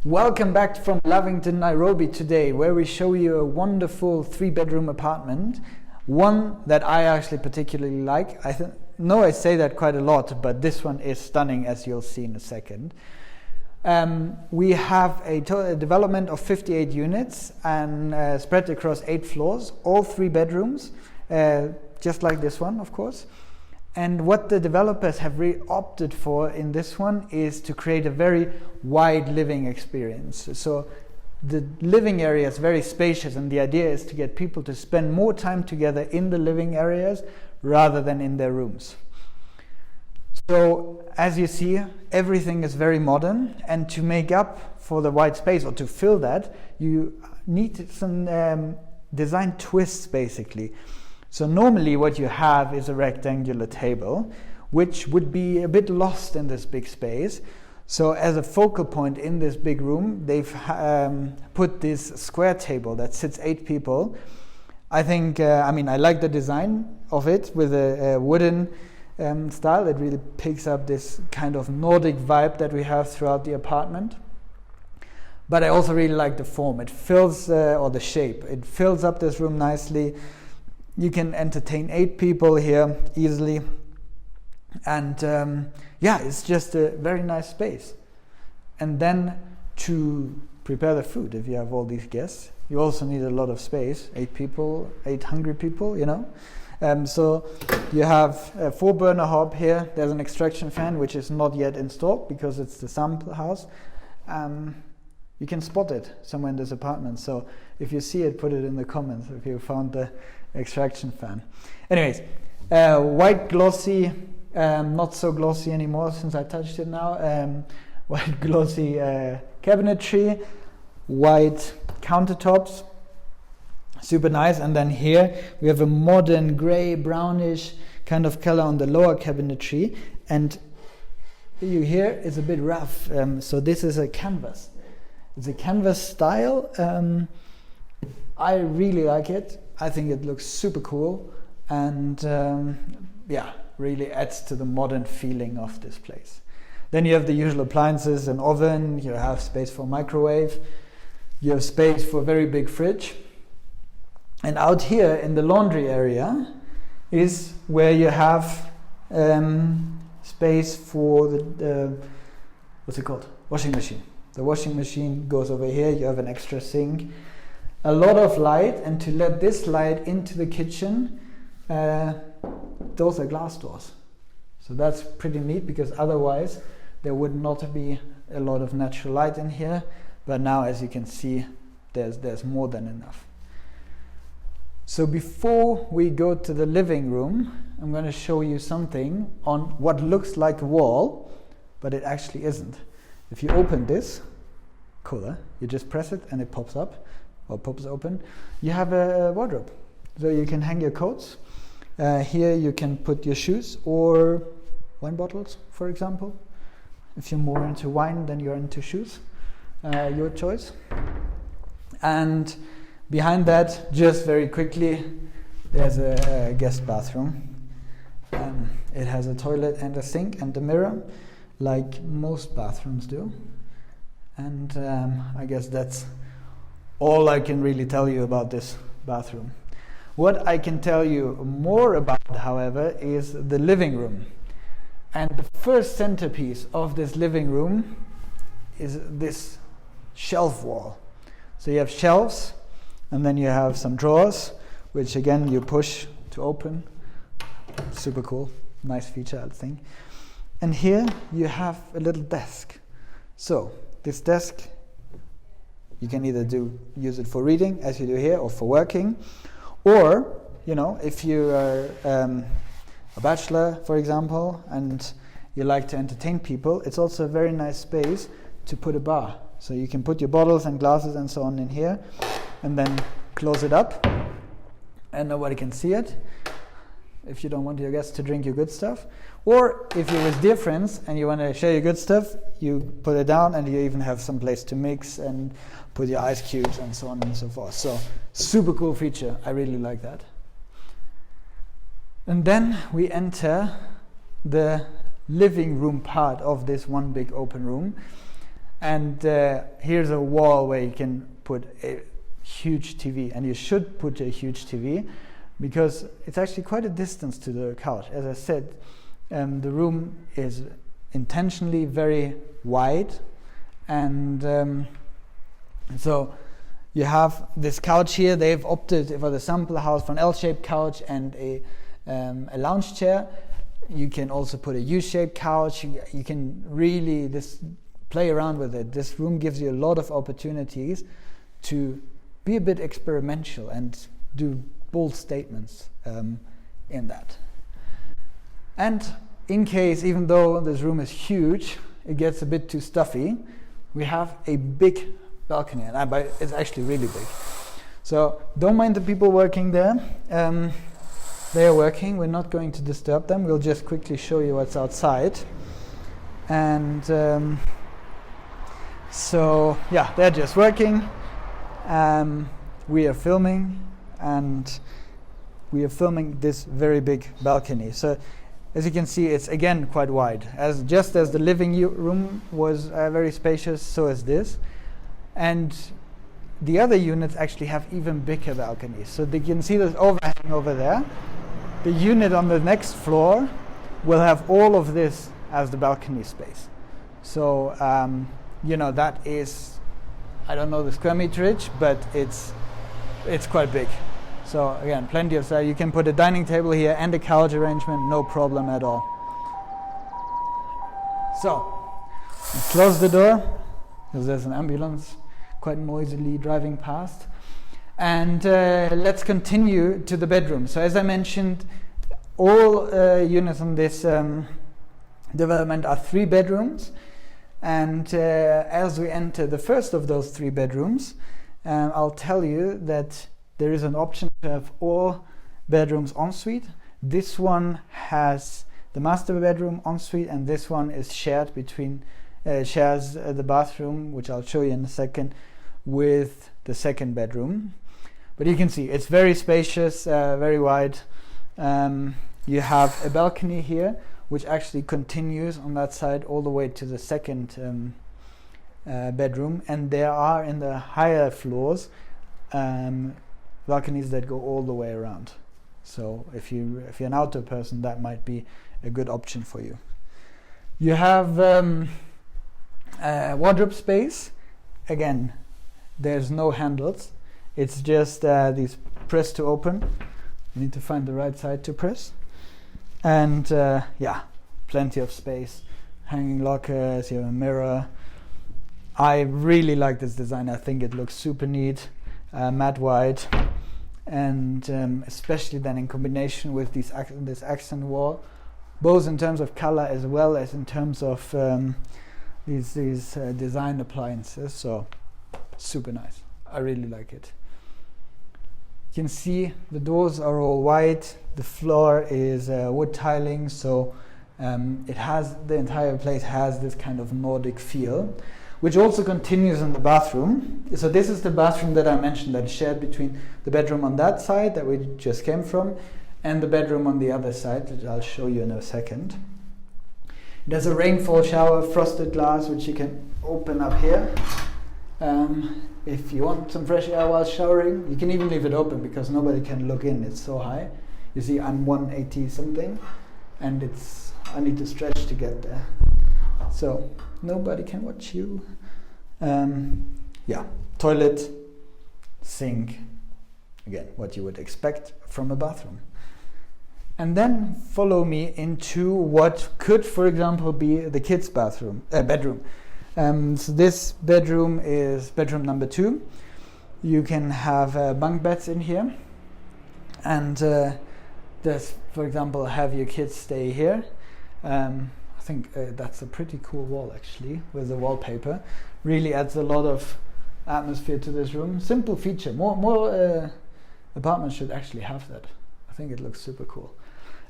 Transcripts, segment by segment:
Welcome back from Lavington, Nairobi today, where we show you a wonderful 3-bedroom apartment, one that I actually particularly like. I say that quite a lot, but this one is stunning, as you'll see in a second. We have a total development of 58 units and spread across 8 floors, all 3 bedrooms, just like this one, of course. And what the developers have really opted for in this one is to create a very wide living experience. So the living area is very spacious, and the idea is to get people to spend more time together in the living areas rather than in their rooms. So as you see, everything is very modern, and to make up for the white space, or to fill that, you need some design twists basically. So normally what you have is a rectangular table, which would be a bit lost in this big space. So as a focal point in this big room, they've put this square table that sits 8 people. I think, I like the design of it with a wooden style. It really picks up this kind of Nordic vibe that we have throughout the apartment. But I also really like the form. It fills, or the shape, it fills up this room nicely. You can entertain 8 people here easily, and it's just a very nice space. And then to prepare the food, if you have all these guests, you also need a lot of space. 8 people, 8 hungry people, you know. So you have a 4-burner hob here. There's an extraction fan, which is not yet installed because it's the sample house. You can spot it somewhere in this apartment. So if you see it, put it in the comments if you found the extraction fan. Anyways, white glossy, not so glossy anymore since I touched it now. White glossy cabinetry, white countertops, super nice. And then here we have a modern grey brownish kind of color on the lower cabinetry, and you hear it's a bit rough. So this is a canvas. It's a canvas style. I really like it. I think it looks super cool, and really adds to the modern feeling of this place. Then you have the usual appliances, an oven, you have space for microwave, you have space for a very big fridge. And out here in the laundry area is where you have space for the what's it called? Washing machine. The washing machine goes over here, you have an extra sink. A lot of light, and to let this light into the kitchen, those are glass doors. So that's pretty neat, because otherwise there would not be a lot of natural light in here. But now, as you can see, there's more than enough. So before we go to the living room, I'm going to show you something on what looks like a wall, but it actually isn't. If you open this, cooler, you just press it and it pops up. Or pops open. You have a wardrobe, so you can hang your coats. Here you can put your shoes or wine bottles, for example. If you're more into wine than you're into shoes, your choice. And behind that, just very quickly, there's a guest bathroom. It has a toilet and a sink and a mirror, like most bathrooms do. And I guess that's all I can really tell you about this bathroom. What I can tell you more about, however, is the living room. And the first centerpiece of this living room is this shelf wall. So you have shelves, and then you have some drawers, which again you push to open. Super cool, nice feature, I think. And here you have a little desk. So this desk You can either use it for reading, as you do here, or for working. Or, if you are a bachelor, for example, and you like to entertain people, it's also a very nice space to put a bar. So you can put your bottles and glasses and so on in here, and then close it up, and nobody can see it, if you don't want your guests to drink your good stuff. Or if you're with dear friends and you want to share your good stuff, you put it down, and you even have some place to mix and put your ice cubes and so on and so forth. So super cool feature. I really like that. And then we enter the living room part of this one big open room. And here's a wall where you can put a huge TV. And you should put a huge TV, because it's actually quite a distance to the couch. As I said, the room is intentionally very wide, and so you have this couch here. They've opted for the sample house for an L-shaped couch and a lounge chair. You can also put a U-shaped couch. You can really play around with it. This room gives you a lot of opportunities to be a bit experimental and do bold statements in that. And in case, even though this room is huge, it gets a bit too stuffy, we have a big balcony, and it's actually really big. So don't mind the people working there. They are working. We're not going to disturb them. We'll just quickly show you what's outside. And so yeah, they're just working. We are filming, and we are filming this very big balcony. So as you can see, it's again quite wide. Just as the living room was very spacious, so is this. And the other units actually have even bigger balconies. So you can see this overhang over there. The unit on the next floor will have all of this as the balcony space. So that is, I don't know the square meterage, but it's quite big. So again, plenty of size. You can put a dining table here and a couch arrangement, no problem at all. So close the door, because there's an ambulance quite noisily driving past. And let's continue to the bedroom. So as I mentioned, all units on this development are 3 bedrooms. And as we enter the first of those 3 bedrooms, I'll tell you that there is an option to have all bedrooms ensuite. This one has the master bedroom ensuite, and this one is shared shares the bathroom, which I'll show you in a second, with the second bedroom. But you can see it's very spacious, very wide. You have a balcony here, which actually continues on that side all the way to the second bedroom, and there are in the higher floors balconies that go all the way around. So if you're an outdoor person, that might be a good option for you. You have wardrobe space. Again, there's no handles. It's just these press to open. You need to find the right side to press. And plenty of space. Hanging lockers, you have a mirror. I really like this design. I think it looks super neat, matte white, and especially then in combination with this accent wall, both in terms of color as well as in terms of these design appliances. So super nice. I really like it. You can see the doors are all white. The floor is wood tiling, so the entire place has this kind of Nordic feel, which also continues in the bathroom. So this is the bathroom that I mentioned, that is shared between the bedroom on that side that we just came from and the bedroom on the other side, which I'll show you in a second. There's a rainfall shower, frosted glass, which you can open up here. If you want some fresh air while showering, you can even leave it open because nobody can look in, it's so high. You see I'm 180 something, and I need to stretch to get there. So nobody can watch you. Toilet, sink, again, what you would expect from a bathroom. And then follow me into what could, for example, be the kids' bedroom. So this bedroom is bedroom number 2. You can have bunk beds in here, and there's, for example, have your kids stay here. I think that's a pretty cool wall actually with the wallpaper. Really adds a lot of atmosphere to this room. Simple feature. More apartments should actually have that. I think it looks super cool.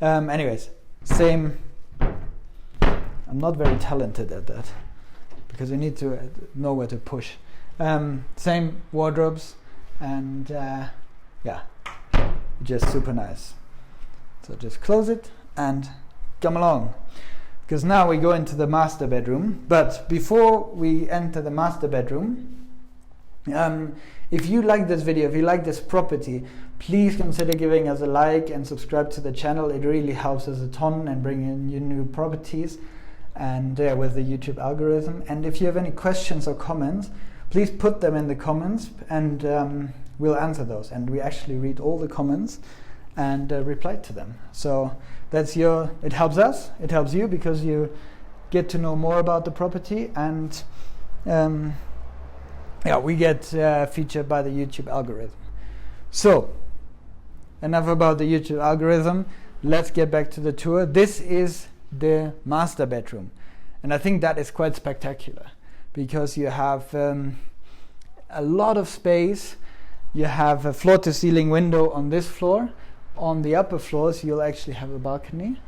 Anyways, same. I'm not very talented at that because you need to know where to push. Same wardrobes, and yeah, just super nice. So just close it and come along, because now we go into the master bedroom. But before we enter the master bedroom, if you like this video, if you like this property, please consider giving us a like and subscribe to the channel. It really helps us a ton and bring in you new properties, and with the YouTube algorithm. And if you have any questions or comments, please put them in the comments, and we'll answer those. And we actually read all the comments and reply to them. So that's it helps us, it helps you, because you get to know more about the property, and yeah, we get featured by the YouTube algorithm. So enough about the YouTube algorithm. Let's get back to the tour. This is the master bedroom, and I think that is quite spectacular, because you have a lot of space. You have a floor-to-ceiling window on this floor. On the upper floors, you'll actually have a balcony.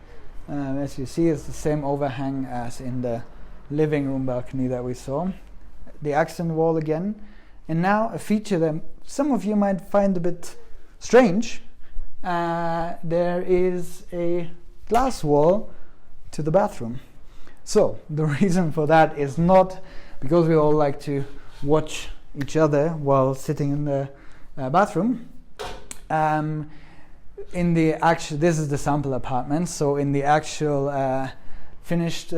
As you see, it's the same overhang as in the living room balcony that we saw. The accent wall again. And now a feature that some of you might find a bit strange. There is a glass wall to the bathroom. So the reason for that is not because we all like to watch each other while sitting in the bathroom. This is the sample apartment, so in the actual finished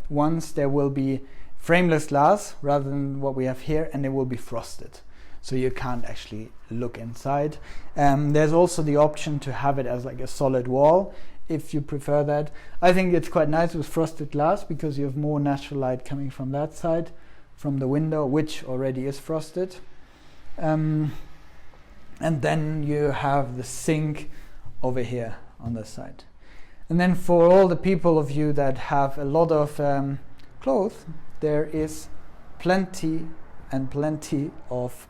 ones, there will be frameless glass rather than what we have here, and it will be frosted, so you can't actually look inside. There's also the option to have it as like a solid wall if you prefer that. I think it's quite nice with frosted glass because you have more natural light coming from that side, from the window, which already is frosted. And then you have the sink over here on this side. And then for all the people of you that have a lot of clothes, there is plenty of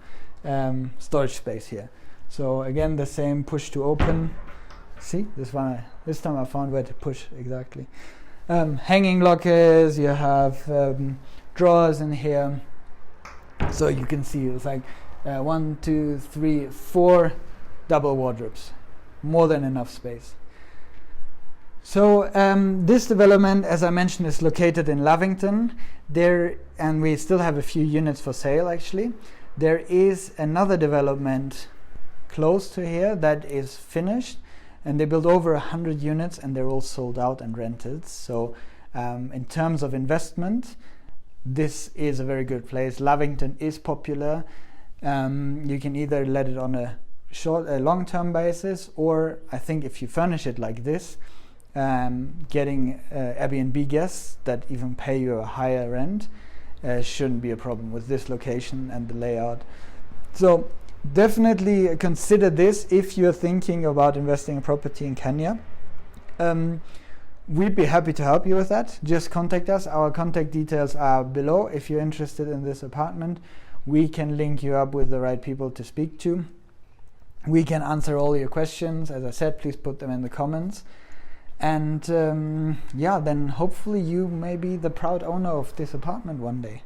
storage space here. So again, the same push to open. See, this time I found where to push exactly. Hanging lockers, you have drawers in here. So you can see it's like 1, 2, 3, 4 double wardrobes. More than enough space. So this development, as I mentioned, is located in Lavington. And we still have a few units for sale actually. There is another development close to here that is finished, and they built over 100 units, and they're all sold out and rented. So in terms of investment, this is a very good place. Lavington is popular. You can either let it on a long-term basis, or I think if you furnish it like this, getting Airbnb guests that even pay you a higher rent shouldn't be a problem with this location and the layout. So definitely consider this if you're thinking about investing in property in Kenya. We'd be happy to help you with that. Just contact us. Our contact details are below. If you're interested in this apartment, we can link you up with the right people to speak to. We can answer all your questions. As I said, please put them in the comments. And yeah, then hopefully you may be the proud owner of this apartment one day.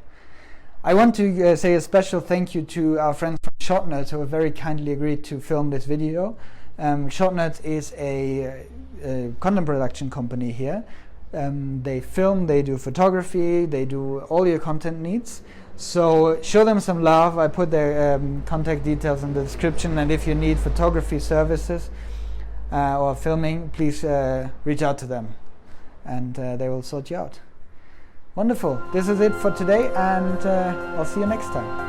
I want to say a special thank you to our friends from ShotNerds who have very kindly agreed to film this video. ShotNerds is a content production company here. They film, they do photography, they do all your content needs. So show them some love. I put their contact details in the description, and if you need photography services or filming, please reach out to them, and they will sort you out. Wonderful. This is it for today, and I'll see you next time.